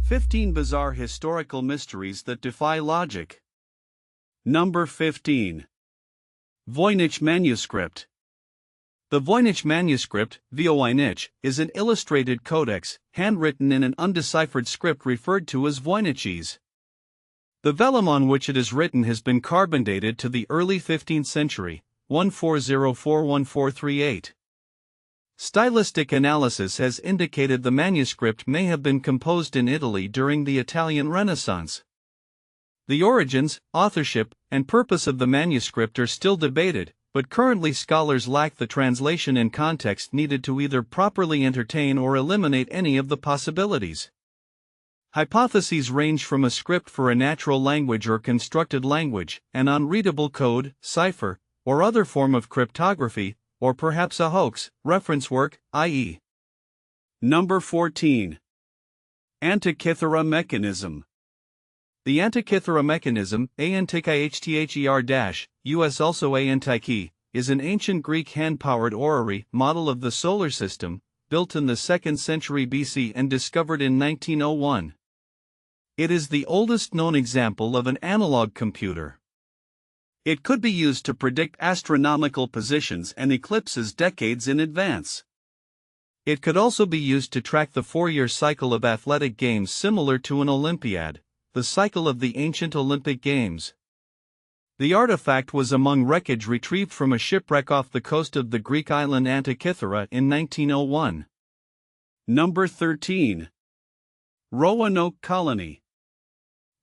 15 Bizarre Historical Mysteries That Defy Logic. Number 15. Voynich Manuscript. The Voynich Manuscript, Voynich, is an illustrated codex, handwritten in an undeciphered script referred to as Voynichese. The vellum on which it is written has been carbon dated to the early 15th century, 1404-1438. Stylistic analysis has indicated the manuscript may have been composed in Italy during the Italian Renaissance. The origins, authorship, and purpose of the manuscript are still debated, but currently scholars lack the translation and context needed to either properly entertain or eliminate any of the possibilities. Hypotheses range from a script for a natural language or constructed language, an unreadable code, cipher, or other form of cryptography, or perhaps a hoax, reference work, i.e. Number 14. Antikythera Mechanism. The Antikythera mechanism, US also Antike, is an ancient Greek hand-powered orrery model of the solar system, built in the 2nd century BC and discovered in 1901. It is the oldest known example of an analog computer. It could be used to predict astronomical positions and eclipses decades in advance. It could also be used to track the four-year cycle of athletic games similar to an Olympiad, the cycle of the ancient Olympic Games. The artifact was among wreckage retrieved from a shipwreck off the coast of the Greek island Antikythera in 1901. Number 13. Roanoke Colony.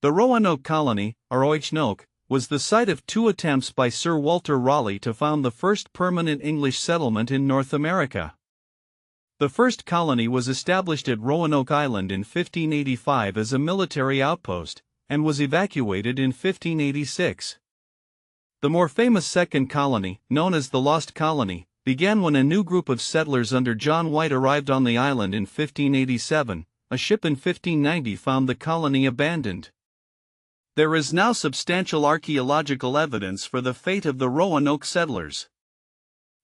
The Roanoke Colony, Roanoke, was the site of two attempts by Sir Walter Raleigh to found the first permanent English settlement in North America. The first colony was established at Roanoke Island in 1585 as a military outpost, and was evacuated in 1586. The more famous second colony, known as the Lost Colony, began when a new group of settlers under John White arrived on the island in 1587. A ship in 1590 found the colony abandoned. There is now substantial archaeological evidence for the fate of the Roanoke settlers.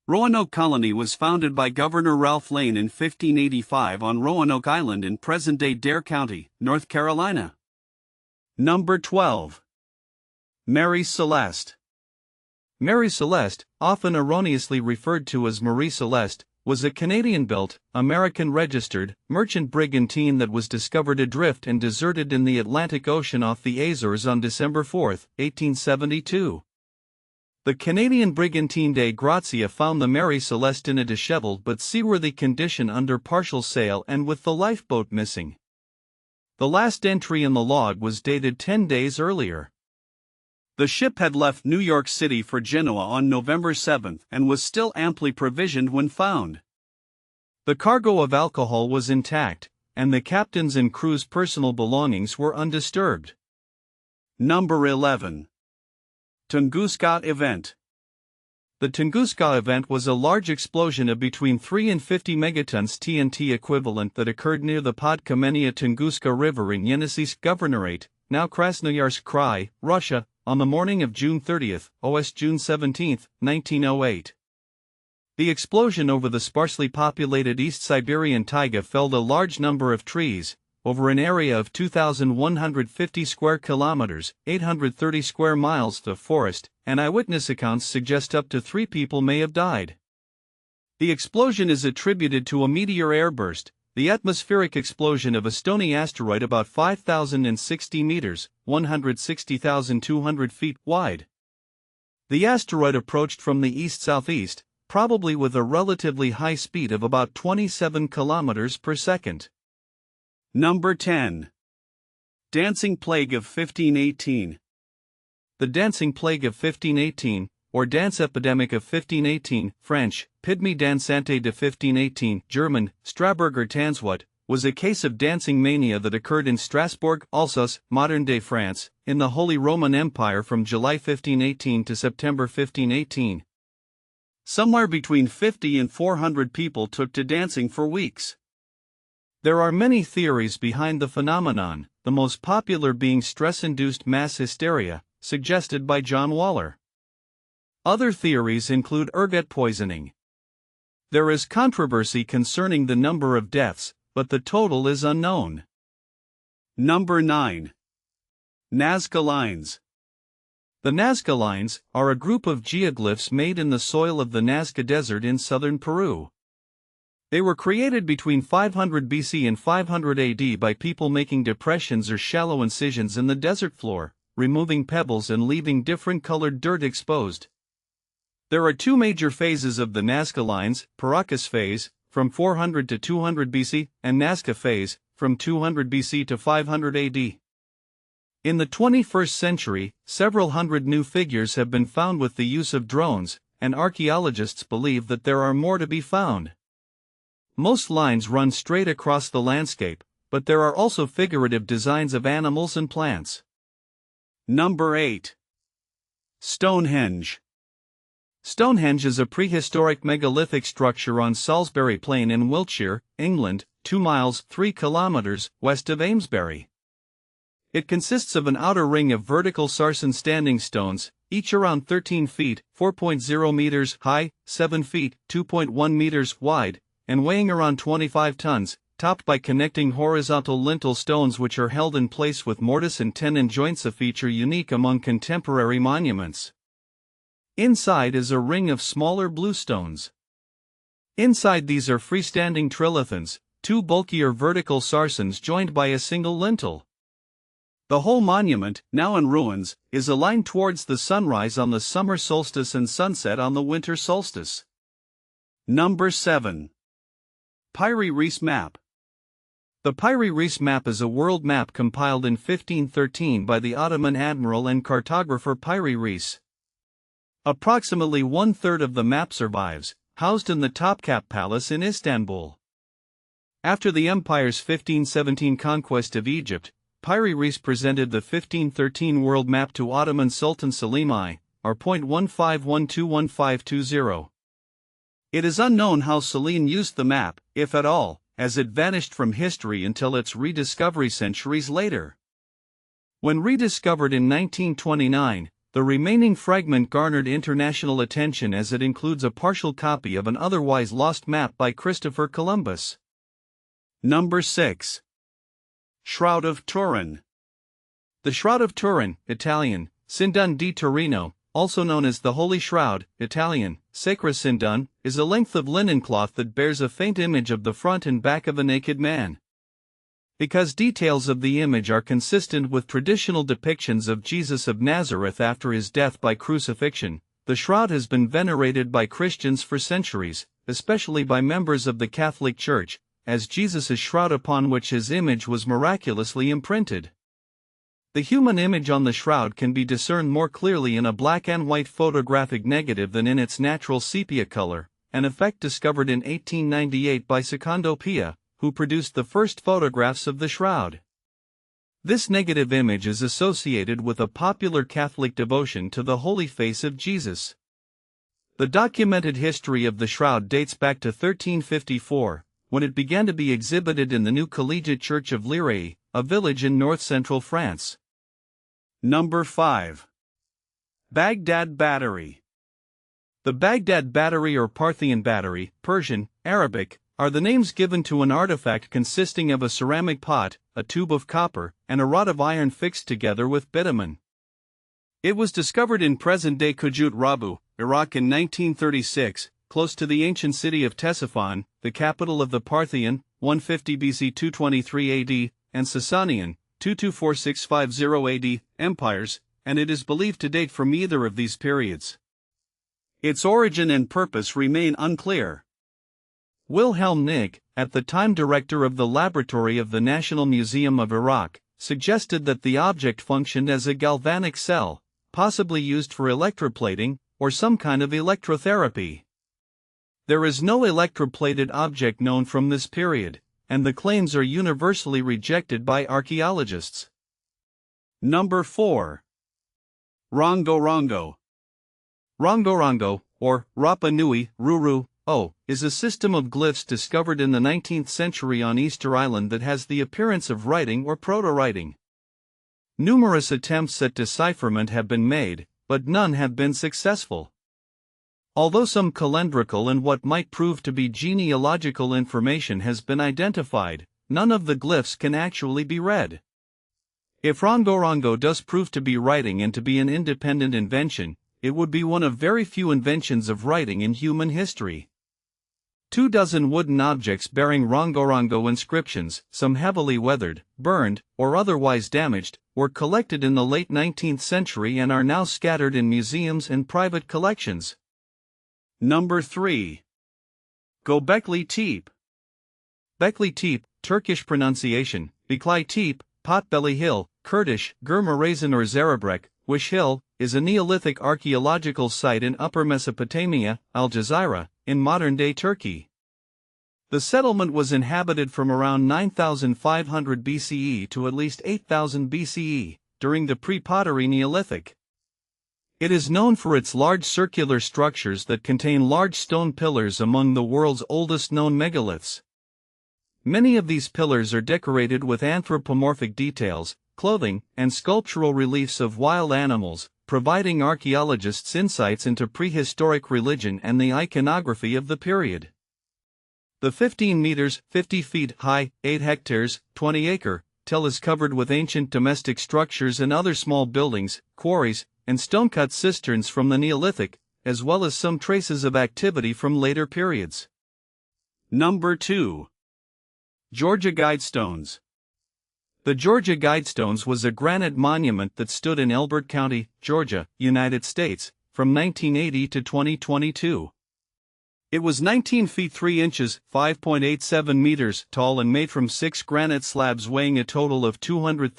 Roanoke Colony was founded by Governor Ralph Lane in 1585 on Roanoke Island in present-day Dare County, North Carolina. Number 12. Mary Celeste. Mary Celeste, often erroneously referred to as Marie Celeste, was a Canadian-built, American-registered, merchant brigantine that was discovered adrift and deserted in the Atlantic Ocean off the Azores on December 4, 1872. The Canadian brigantine Dei Grazia found the Mary Celeste in a disheveled but seaworthy condition under partial sail and with the lifeboat missing. The last entry in the log was dated 10 days earlier. The ship had left New York City for Genoa on November 7 and was still amply provisioned when found. The cargo of alcohol was intact, and the captain's and crew's personal belongings were undisturbed. Number 11. Tunguska Event. The Tunguska event was a large explosion of between 3 and 50 megatons TNT equivalent that occurred near the Podkamenia Tunguska River in Yeniseisk Governorate, now Krasnoyarsk Krai, Russia, on the morning of June 30, OS June 17, 1908. The explosion over the sparsely populated East Siberian taiga felled a large number of trees, over an area of 2,150 square kilometers, 830 square miles of forest, and eyewitness accounts suggest up to 3 people may have died. The explosion is attributed to a meteor airburst, the atmospheric explosion of a stony asteroid about 5,060 meters, 160,200 feet, wide. The asteroid approached from the east-southeast, probably with a relatively high speed of about 27 kilometers per second. Number 10. Dancing Plague of 1518. The Dancing Plague of 1518, or Dance Epidemic of 1518, French, Pygmy dansante de 1518, German, Straburger Tanzwut, was a case of dancing mania that occurred in Strasbourg, Alsace, modern-day France, in the Holy Roman Empire from July 1518 to September 1518. Somewhere between 50 and 400 people took to dancing for weeks. There are many theories behind the phenomenon, the most popular being stress-induced mass hysteria, suggested by John Waller. Other theories include ergot poisoning. There is controversy concerning the number of deaths, but the total is unknown. Number 9. Nazca Lines. The Nazca Lines are a group of geoglyphs made in the soil of the Nazca Desert in southern Peru. They were created between 500 BC and 500 AD by people making depressions or shallow incisions in the desert floor, removing pebbles and leaving different colored dirt exposed. There are two major phases of the Nazca Lines: Paracas phase, from 400 to 200 BC, and Nazca phase, from 200 BC to 500 AD. In the 21st century, several hundred new figures have been found with the use of drones, and archaeologists believe that there are more to be found. Most lines run straight across the landscape, but there are also figurative designs of animals and plants. Number 8. Stonehenge. Stonehenge is a prehistoric megalithic structure on Salisbury Plain in Wiltshire, England, 2 miles 3 kilometers west of Amesbury. It consists of an outer ring of vertical sarsen standing stones, each around 13 feet, 4.0 meters high, 7 feet, 2.1 meters wide, and weighing around 25 tons, topped by connecting horizontal lintel stones which are held in place with mortise and tenon joints, a feature unique among contemporary monuments. Inside is a ring of smaller blue stones. Inside these are freestanding trilithons, two bulkier vertical sarsens joined by a single lintel. The whole monument, now in ruins, is aligned towards the sunrise on the summer solstice and sunset on the winter solstice. Number 7. Piri Reis Map. The Piri Reis map is a world map compiled in 1513 by the Ottoman admiral and cartographer Piri Reis. Approximately 1/3 of the map survives, housed in the Topkapı Palace in Istanbul. After the empire's 1517 conquest of Egypt, Piri Reis presented the 1513 world map to Ottoman Sultan Selim I, R.15121520. It is unknown how Selim used the map, if at all, as it vanished from history until its rediscovery centuries later. When rediscovered in 1929, the remaining fragment garnered international attention as it includes a partial copy of an otherwise lost map by Christopher Columbus. Number 6. Shroud of Turin. The Shroud of Turin, Italian, Cindon di Torino, also known as the Holy Shroud, Italian, Sacra Cindon, is a length of linen cloth that bears a faint image of the front and back of a naked man. Because details of the image are consistent with traditional depictions of Jesus of Nazareth after his death by crucifixion, the shroud has been venerated by Christians for centuries, especially by members of the Catholic Church, as Jesus' shroud upon which his image was miraculously imprinted. The human image on the shroud can be discerned more clearly in a black and white photographic negative than in its natural sepia color, an effect discovered in 1898 by Secondo Pia, who produced the first photographs of the shroud. This negative image is associated with a popular Catholic devotion to the Holy Face of Jesus. The documented history of the shroud dates back to 1354, when it began to be exhibited in the new Collegiate Church of Lirey, a village in north-central France. Number 5. Baghdad Battery. The Baghdad Battery or Parthian Battery, Persian, Arabic, are the names given to an artifact consisting of a ceramic pot, a tube of copper, and a rod of iron fixed together with bitumen. It was discovered in present-day Kujut Rabu, Iraq in 1936, close to the ancient city of Ctesiphon, the capital of the Parthian, 150 BC 223 AD, and Sasanian, 224650 AD, empires, and it is believed to date from either of these periods. Its origin and purpose remain unclear. Wilhelm Nigg, at the time director of the laboratory of the National Museum of Iraq, suggested that the object functioned as a galvanic cell, possibly used for electroplating, or some kind of electrotherapy. There is no electroplated object known from this period, and the claims are universally rejected by archaeologists. Number 4. Rongo Rongo. Rongo Rongo, or Rapa Nui, Ruru, O, is a system of glyphs discovered in the 19th century on Easter Island that has the appearance of writing or proto-writing. Numerous attempts at decipherment have been made, but none have been successful. Although some calendrical and what might prove to be genealogical information has been identified, none of the glyphs can actually be read. If rongorongo does prove to be writing and to be an independent invention, it would be one of very few inventions of writing in human history. 24 wooden objects bearing rongorongo inscriptions, some heavily weathered, burned, or otherwise damaged, were collected in the late 19th century and are now scattered in museums and private collections. Number 3. Göbekli Tepe. Bekli Tepe, Turkish pronunciation, Bekli Tepe, Potbelly Hill, Kurdish, Gurmarazan or Zarabrek, Wish Hill, is a Neolithic archaeological site in Upper Mesopotamia, Al-Jazira, in modern-day Turkey. The settlement was inhabited from around 9,500 BCE to at least 8,000 BCE, during the pre-pottery Neolithic. It is known for its large circular structures that contain large stone pillars among the world's oldest known megaliths. Many of these pillars are decorated with anthropomorphic details, clothing, and sculptural reliefs of wild animals, providing archaeologists insights into prehistoric religion and the iconography of the period. The 15 meters, 50 feet high, 8 hectares, 20-acre tell is covered with ancient domestic structures and other small buildings, quarries, and stone-cut cisterns from the Neolithic, as well as some traces of activity from later periods. Number 2. Georgia Guidestones. The Georgia Guidestones was a granite monument that stood in Elbert County, Georgia, United States, from 1980 to 2022. It was 19 feet 3 inches, 5.87 meters tall and made from 6 granite slabs weighing a total of 236